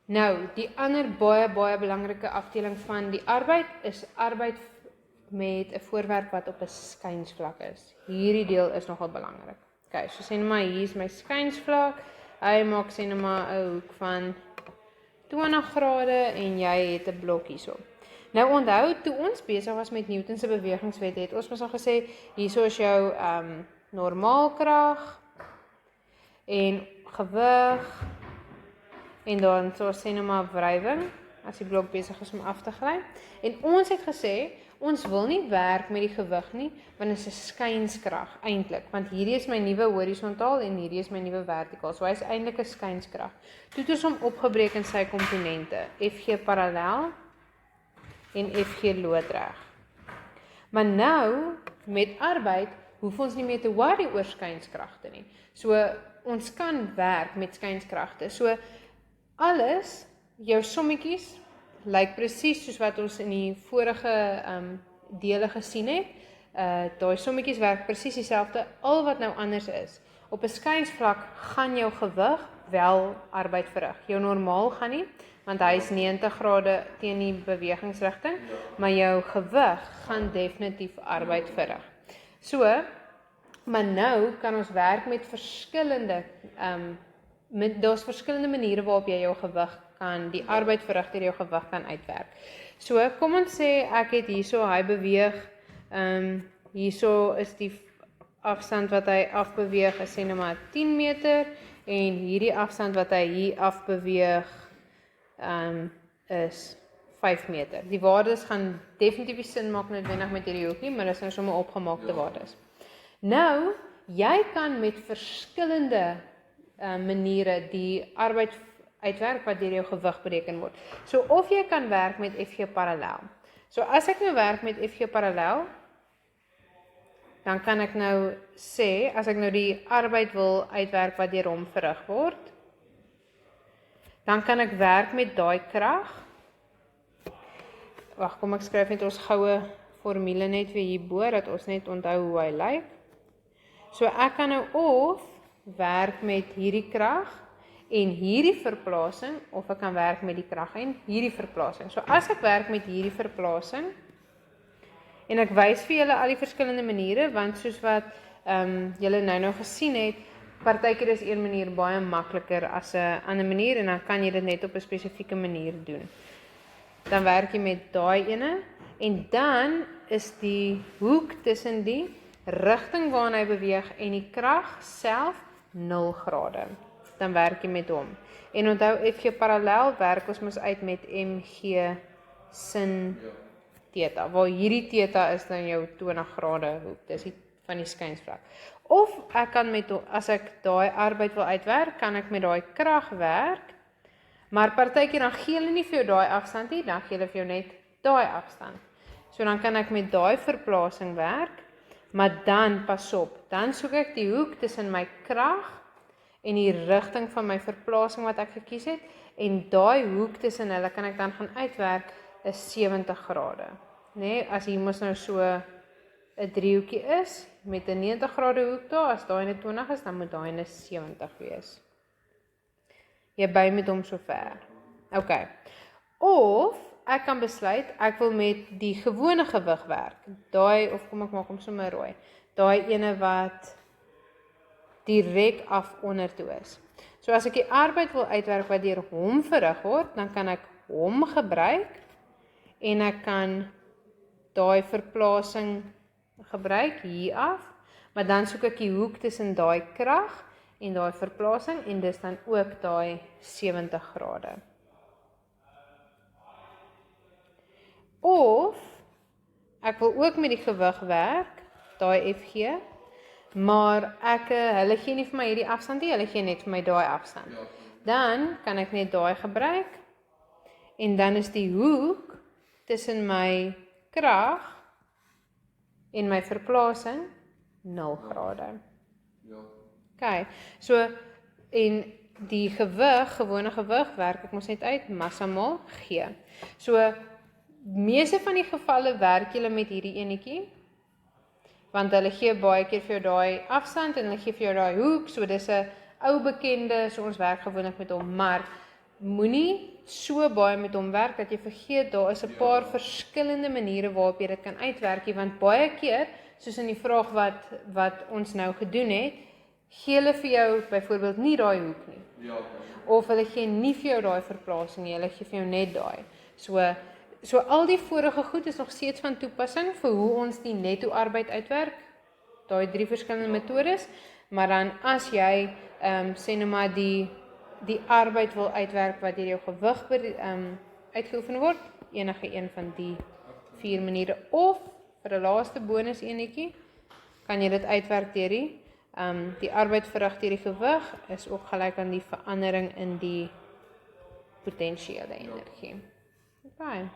Nou, die ander baie belangrike afdeling van die arbeid is arbeid met 'n voorwerp wat op 'n skynsvlak is. Hierdie deel is nogal belangrik. Okay, so sê net maar hier is my skynsvlak. Hy maak sê net maar 'n hoek van 20 grade en jy het 'n blok hierso. Nou onthou, toe ons besig was met Newton se bewegingswet, het ons mos al gesê, hierso is jou normaalkrag en gewig en dan so sê nou maar wrywing, as die blok besig is om af te gly. En ons het gesê, ons wil nie werk met die gewig nie, want dit is 'n skynskrag eintlik, want hierdie is my nuwe horisontaal en hierdie is my nuwe vertikaal. So hy is eintlik 'n skynskrag. Toe het ons hom opgebreek in sy komponente, FG parallel en FG loodreg. Maar nou met arbeid hoef ons nie meer te worry oor skynskragte nie. So ons kan werk met skynskragte. So alles, jou sommetjies, lyk presies soos wat ons in die vorige dele gesien het. Daai sommetjies werk presies dieselfde, al wat nou anders is. Op 'n skynsvlak gaan jou gewig wel arbeid verrig. Jou normaal gaan nie, want hy is 90 grade teen die bewegingsrigting, maar jou gewig gaan definitief arbeid verrig. So, maar nou kan ons werk met verskillende daar's verskillende maniere waarop jy jou gewig kan, die arbeid verrig deur jou gewig kan uitwerk. So, kom ons sê ek het hierso, hy beweeg, hierso is die afstand wat hy afbeweeg, is sê nou maar 10 meter, en hierdie afstand wat hy hier afbeweeg, is 5 meter. Die waardes gaan definitief nie sin maak noodwendig met hierdie hoekie, maar dit is nou sommer opgemaakte waardes. Nou, jy kan met verskillende maniere die arbeid uitwerk wat deur jou gewig bereken word. So of jy kan werk met FG parallel. So as ek nou werk met FG parallel, dan kan ek nou sê, as ek nou die arbeid wil uitwerk wat deur hom verrig word, dan kan ek werk met daai krag. Wag, kom ek skryf net ons goue formule net weer hierbo, dat ons net onthou hoe hy lyk. So ek kan nou of werk met hierdie krag en hierdie verplasing, of ek kan werk met die krag en hierdie verplasing. So as ek werk met hierdie verplasing, en ek wys vir julle al die verskillende maniere, want soos wat julle nou gesien het, partykeer is een manier baie makliker as 'n ander manier, en dan kan jy dit net op 'n spesifieke manier doen. Dan werk jy met daai ene, en dan is die hoek tussen die rigting waarna hy beweeg en die krag self 0 grade. Dan werk jy met hom. En onthou, FG parallel werk ons mos uit met MG sin theta, waar hierdie theta is dan jou 20 grade hoek, dis die van die skynsvlak. Of ek kan met, as ek daai arbeid wil uitwerk, kan ek met daai krag werk, maar partykeer dan gee hulle nie vir jou daai afstand nie, dan gee hulle vir jou net daai afstand. So dan kan ek met daai verplasing werk, maar dan, pas op, dan soek ek die hoek tussen my krag en die rigting van my verplasing wat ek gekies het, en daai hoek tussen hulle kan ek dan gaan uitwerk, is 70 grade. Nee, as hier mos nou so 'n driehoekie is, met 'n 90 grade hoek daar, as daai net 20 is, dan moet daai net 70 wees. Jy by met hom so ver. Ok. Of, ek kan besluit, ek wil met die gewone gewig werk. Daai, of kom ek maak hom sommer rooi. Daai ene wat direk af onder toe is. So as ek die arbeid wil uitwerk wat deur hom verrig word, dan kan ek hom gebruik, en ek kan daai verplasing gebruik hier af, maar dan soek ek die hoek tussen daai krag en daai verplasing, en dis dan ook daai 70 grade. Of, ek wil ook met die gewig werk, daai FG, maar hulle gee nie vir my hierdie afstand nie, hulle gee net vir my daai afstand. Dan kan ek net daai gebruik, en dan is die hoek tussen my krag en my verplasing 0 grade. Ok, so, en die gewig, gewone gewig, werk ek mos net uit, massa maal G. So, meeste van die gevalle werk julle met hierdie enetjie, want hulle gee baie keer vir jou daai afstand, en hulle gee vir jou daai hoek, so dis 'n ou bekende, so ons werk gewoonlik met hom, maar moenie so baie met hom werk dat jy vergeet daar is 'n paar verskillende maniere waarop jy dit kan uitwerk, want baie keer, soos in die vraag wat ons nou gedoen het, gee hulle vir jou byvoorbeeld nie daai hoek nie. Ja. Of hulle gee nie vir jou daai verplasing nie, hulle gee vir jou net daai. So al die vorige goed is nog steeds van toepassing vir hoe ons die netto arbeid uitwerk, daai 3 verskillende metodes, maar dan as jy sê nou maar die arbeid wil uitwerk wat deur jou gewig uitgeoefen word, enige een van die 4 maniere, of vir 'n laaste bonus enetjie, kan jy dit uitwerk deur die arbeid verrig deur die gewig is ook gelyk aan die verandering in die potensiële energie. Okay.